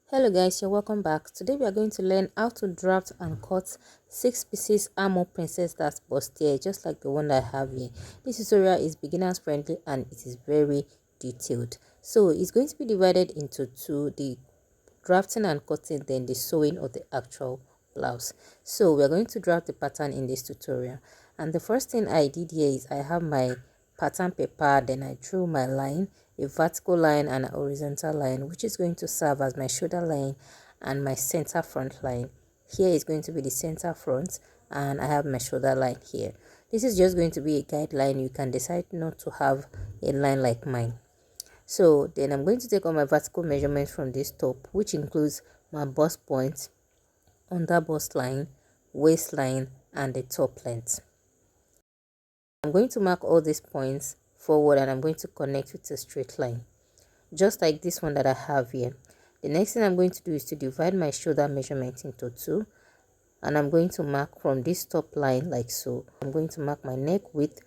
Hello guys, you're welcome back. Today we are going to learn how to draft and cut 6 pieces armor princess that's bustier, just like the one that I have here. This tutorial is beginners friendly and it is very detailed. So it's going to be divided into two: the drafting and cutting, then the sewing of the actual blouse. So we are going to draft the pattern in this tutorial, and the first thing I did here is I have my pattern paper, then I drew my line, a vertical line and a horizontal line, which is going to serve as my shoulder line and my center front line. Here is going to be the center front, and I have my shoulder line here. This is just going to be a guideline. You can decide not to have a line like mine. So then I'm going to take all my vertical measurements from this top, which includes my bust point, under bust line, waistline, and the top length. I'm going to mark all these points forward and I'm going to connect with a straight line, just like this one that I have here. The next thing I'm going to do is to divide my shoulder measurement into two, and I'm going to mark from this top line like so. I'm going to mark my neck width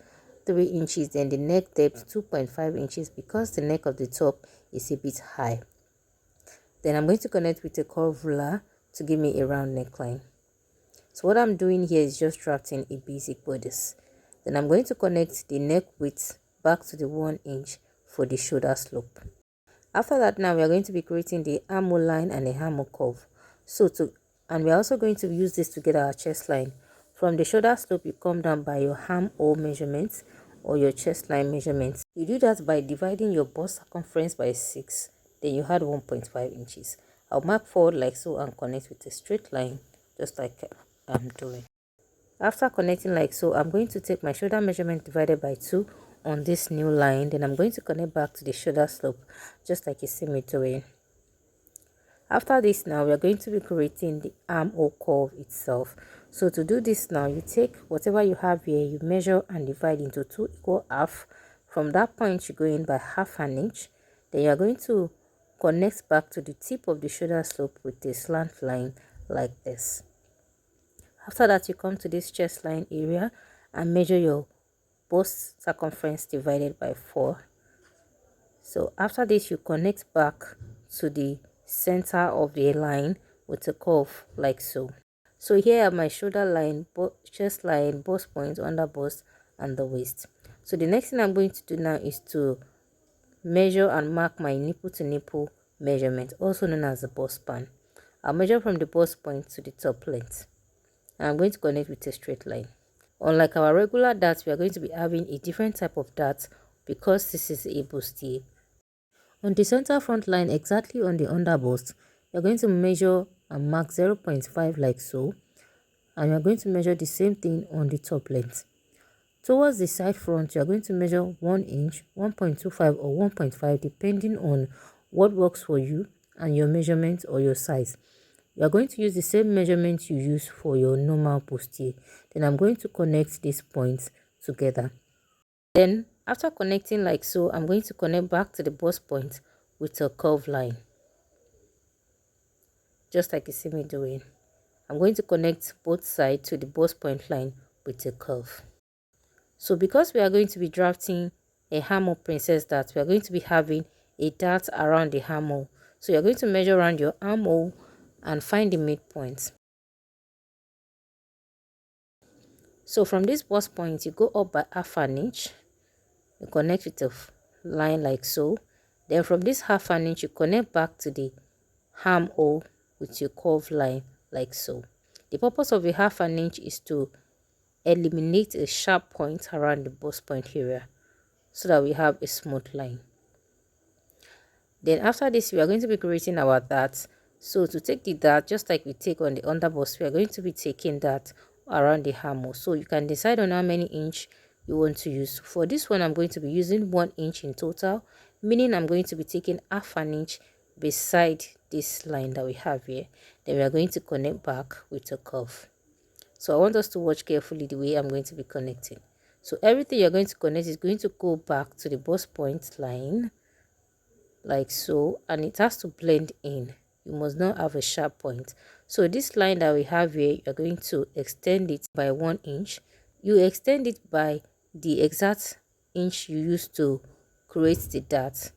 3 inches, then the neck depth 2.5 inches because the neck of the top is a bit high. Then I'm going to connect with a curve ruler to give me a round neckline. So what I'm doing here is just drafting a basic bodice. Then I'm going to connect the neck width back to the 1 inch for the shoulder slope. After that, now we are going to be creating the armhole line and the armhole curve. And we're also going to use this to get our chest line. From the shoulder slope, you come down by your armhole measurements or your chest line measurements. You do that by dividing your bust circumference by 6. Then you add 1.5 inches. I'll mark forward like so and connect with a straight line, just like I'm doing. After connecting like so, I'm going to take my shoulder measurement divided by 2 on this new line. Then I'm going to connect back to the shoulder slope, just like you see me doing. After this, now we are going to be creating the armhole curve itself. So to do this now, you take whatever you have here, you measure and divide into 2 equal half. From that point, you go in by 1/2 inch. Then you are going to connect back to the tip of the shoulder slope with a slant line like this. After that, you come to this chest line area and measure your bust circumference divided by 4. So after this, you connect back to the center of the line with a curve like so. So here are my shoulder line, chest line, bust point, under bust, and the waist. So the next thing I'm going to do now is to measure and mark my nipple to nipple measurement, also known as the bust span. I'll measure from the bust point to the top length. I'm going to connect with a straight line. Unlike our regular darts, we are going to be having a different type of dart because this is a bustier. On the center front line, exactly on the under bust, you're going to measure and mark 0.5 like so, and you're going to measure the same thing on the top length. Towards the side front, you're going to measure 1 inch, 1.25 or 1.5 depending on what works for you and your measurement or your size. You are going to use the same measurement you use for your normal bustier. Then I'm going to connect these points together. Then after connecting like so, I'm going to connect back to the bust point with a curved line, just like you see me doing. I'm going to connect both sides to the bust point line with a curve. So because we are going to be drafting a armhole princess dart, we are going to be having a dart around the armhole. So you're going to measure around your armhole and find the midpoint. So from this bust point, you go up by 1/2 inch. You connect with a line like so. Then from this 1/2 inch, you connect back to the armhole with your curved line like so. The purpose of a 1/2 inch is to eliminate a sharp point around the bust point area so that we have a smooth line. Then after this, we are going to be creating our dart. So to take the dart, just like we take on the underbust, we are going to be taking that around the armhole. So you can decide on how many inch you want to use. For this one, I'm going to be using 1 inch in total, meaning I'm going to be taking 1/2 inch beside this line that we have here. Then we are going to connect back with a curve. So I want us to watch carefully the way I'm going to be connecting. So everything you're going to connect is going to go back to the bust point line like so, and it has to blend in. You must not have a sharp point. So this line that we have here, you're going to extend it by 1 inch. You extend it by the exact inch you used to create the dart.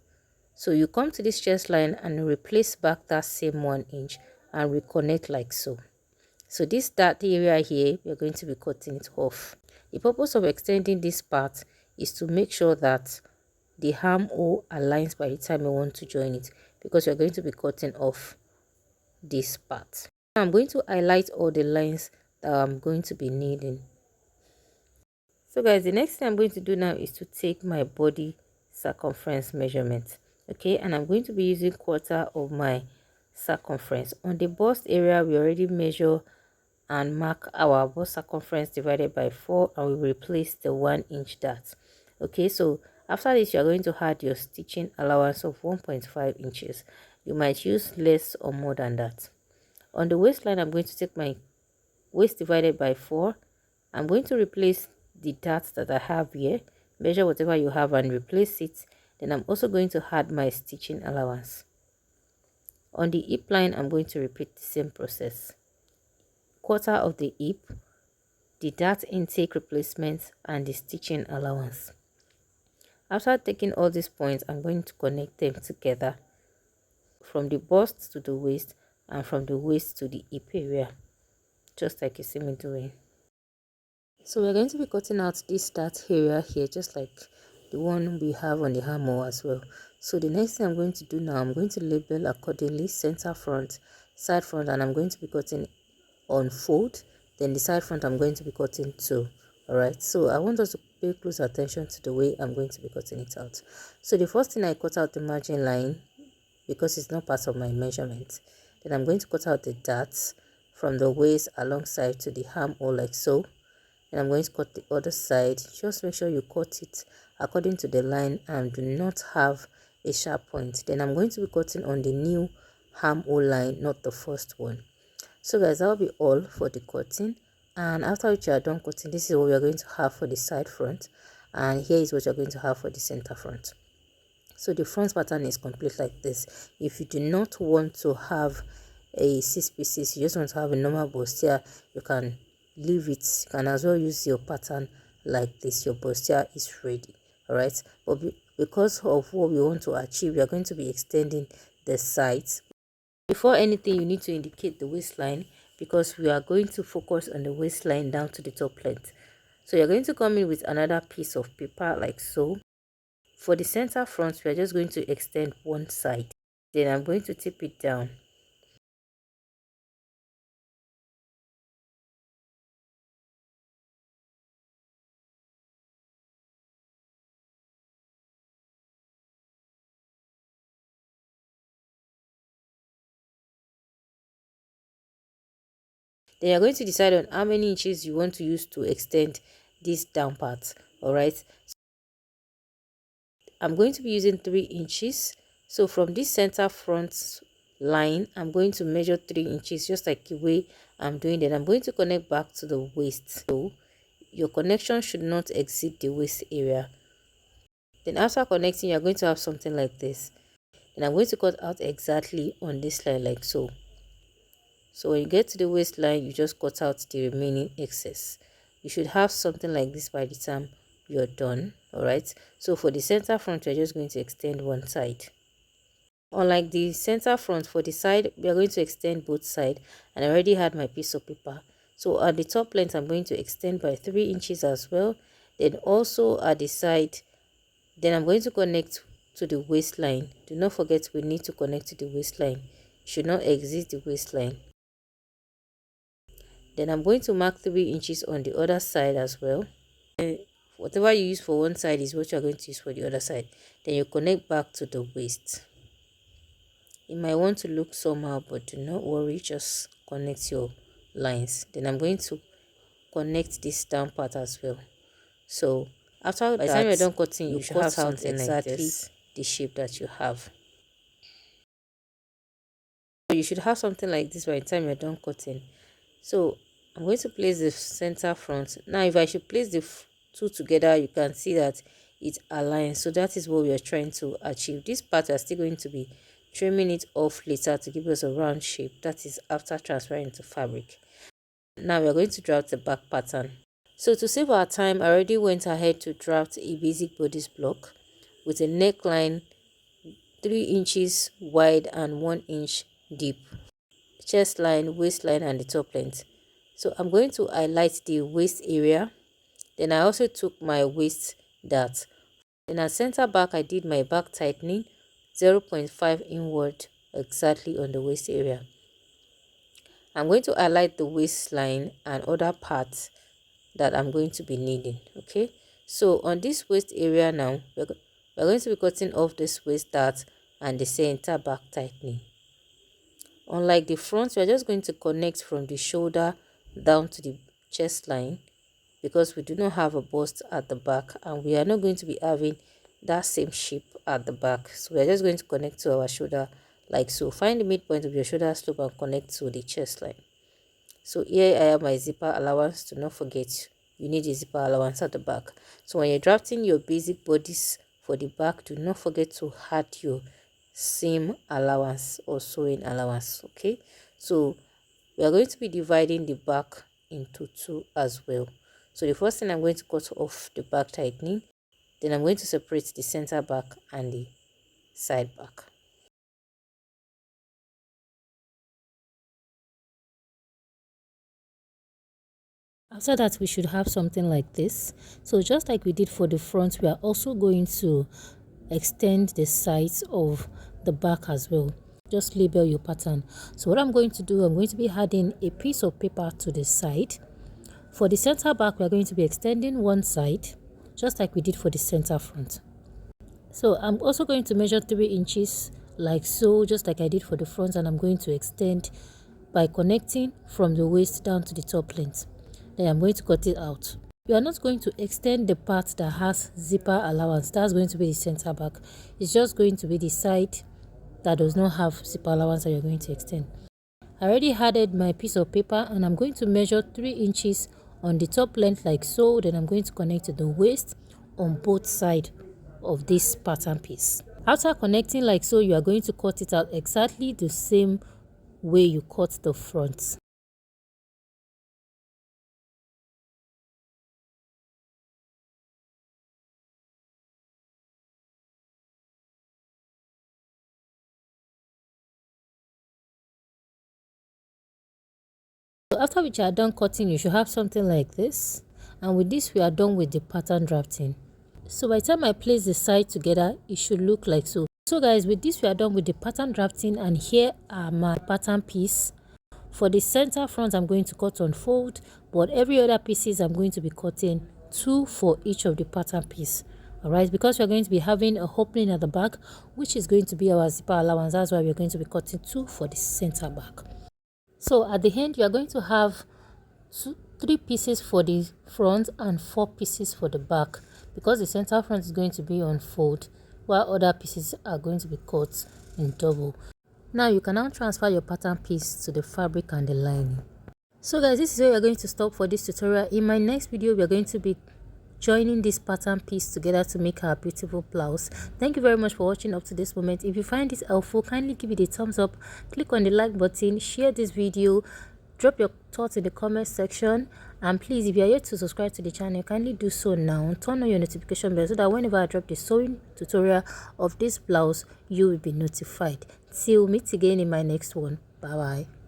So you come to this chest line and replace back that same 1 inch and reconnect like so. So this dart area here, we're going to be cutting it off. The purpose of extending this part is to make sure that the armhole aligns by the time you want to join it, because you're going to be cutting off this part. I'm going to highlight all the lines that I'm going to be needing. So guys, the next thing I'm going to do now is to take my body circumference measurement. Okay, and I'm going to be using 1/4 of my circumference. On the bust area, we already measure and mark our bust circumference divided by 4, and we replace the 1 inch dart. Okay, so after this, you're going to add your stitching allowance of 1.5 inches. You might use less or more than that. On the waistline, I'm going to take my waist divided by 4. I'm going to replace the darts that I have here. Measure whatever you have and replace it. Then I'm also going to add my stitching allowance. On the hip line, I'm going to repeat the same process. 1/4 of the hip, the dart intake replacement, and the stitching allowance. After taking all these points, I'm going to connect them together from the bust to the waist and from the waist to the hip area, just like you see me doing. So we're going to be cutting out this dart area here, just like the one we have on the armhole as well. So the next thing I'm going to do now, I'm going to label accordingly: center front, side front, and I'm going to be cutting on fold. Then the side front, I'm going to be cutting 2. All right, so I want us to pay close attention to the way I'm going to be cutting it out. So the first thing, I cut out the margin line because it's not part of my measurement. Then I'm going to cut out the darts from the waist alongside to the armhole like so. And I'm going to cut the other side. Just make sure you cut it according to the line and do not have a sharp point. Then I'm going to be cutting on the new armhole line, not the first one. So guys, that'll be all for the cutting. And after which you are done cutting, this is what we are going to have for the side front, and here is what you're going to have for the center front. So the front pattern is complete like this. If you do not want to have a 6 pieces, you just want to have a normal bustier, you can leave it. You can as well use your pattern like this. Your bustier is ready. All right, but because of what we want to achieve, we are going to be extending the sides. Before anything, you need to indicate the waistline, because we are going to focus on the waistline down to the top length. So you're going to come in with another piece of paper like so. For the center front, we are just going to extend one side. Then I'm going to tip it down. Then you're going to decide on how many inches you want to use to extend this down part. All right, I'm going to be using 3 inches. So from this center front line, I'm going to measure 3 inches, just like the way I'm doing that. I'm going to connect back to the waist. So your connection should not exceed the waist area. Then after connecting, you're going to have something like this. And I'm going to cut out exactly on this line like so. So when you get to the waistline, you just cut out the remaining excess. You should have something like this by the time you're done. All right, so for the center front, you're just going to extend one side. Unlike the center front, for the side, we are going to extend both sides, and I already had my piece of paper. So at the top length, I'm going to extend by 3 inches as well. Then also at the side, then I'm going to connect to the waistline. Do not forget, we need to connect to the waistline. You should not exit the waistline. Then I'm going to mark 3 inches on the other side as well. And whatever you use for one side is what you're going to use for the other side. Then you connect back to the waist. It might want to look somehow, but do not worry, just connect your lines. Then I'm going to connect this down part as well. So after by the time you're done cutting, you should have something exactly like the shape that you have. You should have something like this by the time you're done cutting. So I'm going to place the center front. Now if I should place the two together, you can see that it aligns. So that is what we are trying to achieve. This part we are still going to be trimming it off later to give us a round shape. That is after transferring to fabric. Now we are going to draft the back pattern. So to save our time, I already went ahead to draft a basic bodice block with a neckline 3 inches wide and 1 inch deep. Chest line, waistline, and the top length. So I'm going to highlight the waist area. Then I also took my waist dart. Then at center back, I did my back tightening 0.5 inward exactly on the waist area. I'm going to highlight the waistline and other parts that I'm going to be needing. Okay, so on this waist area now, we're going to be cutting off this waist dart and the center back tightening. Unlike the front, we are just going to connect from the shoulder down to the chest line, because we do not have a bust at the back and we are not going to be having that same shape at the back. So we are just going to connect to our shoulder like so. Find the midpoint of your shoulder slope and connect to the chest line. So here I have my zipper allowance. Do not forget, you need a zipper allowance at the back. So when you're drafting your basic bodies for the back, do not forget to add your seam allowance or sewing allowance. Okay, so we are going to be dividing the back into two as well. So the first thing, I'm going to cut off the back tightening. Then I'm going to separate the center back and the side back. After that, we should have something like this. So just like we did for the front, we are also going to extend the sides of the back as well. Just label your pattern. So what I'm going to do, I'm going to be adding a piece of paper to the side. For the center back, we are going to be extending one side, just like we did for the center front. So I'm also going to measure 3 inches like so, just like I did for the front, and I'm going to extend by connecting from the waist down to the top length. Then I'm going to cut it out. You are not going to extend the part that has zipper allowance. That's going to be the center back. It's just going to be the side that does not have zipper allowance that you're going to extend. I already added my piece of paper and I'm going to measure 3 inches on the top length like so. Then I'm going to connect to the waist on both sides of this pattern piece. After connecting like so, you are going to cut it out exactly the same way you cut the front. So after which you are done cutting, you should have something like this, and with this we are done with the pattern drafting. So by the time I place the side together, it should look like so. So guys, with this we are done with the pattern drafting, and here are my pattern piece. For the center front, I'm going to cut on fold, but every other pieces I'm going to be cutting 2 for each of the pattern piece. Alright, because we're going to be having a opening at the back, which is going to be our zipper allowance. That's why we're going to be cutting 2 for the center back. So at the end, you are going to have 3 pieces for the front and 4 pieces for the back, because the center front is going to be on fold while other pieces are going to be cut in double. Now you can now transfer your pattern piece to the fabric and the lining. So guys, this is where we are going to stop for this tutorial. In my next video, we are going to be joining this pattern piece together to make our beautiful blouse. Thank you very much for watching up to this moment. If you find this helpful, kindly give it a thumbs up, click on the like button, share this video, drop your thoughts in the comment section, and please, if you are yet to subscribe to the channel, kindly do so now. Turn on your notification bell so that whenever I drop the sewing tutorial of this blouse, you will be notified. Till we meet again in my next one. Bye bye.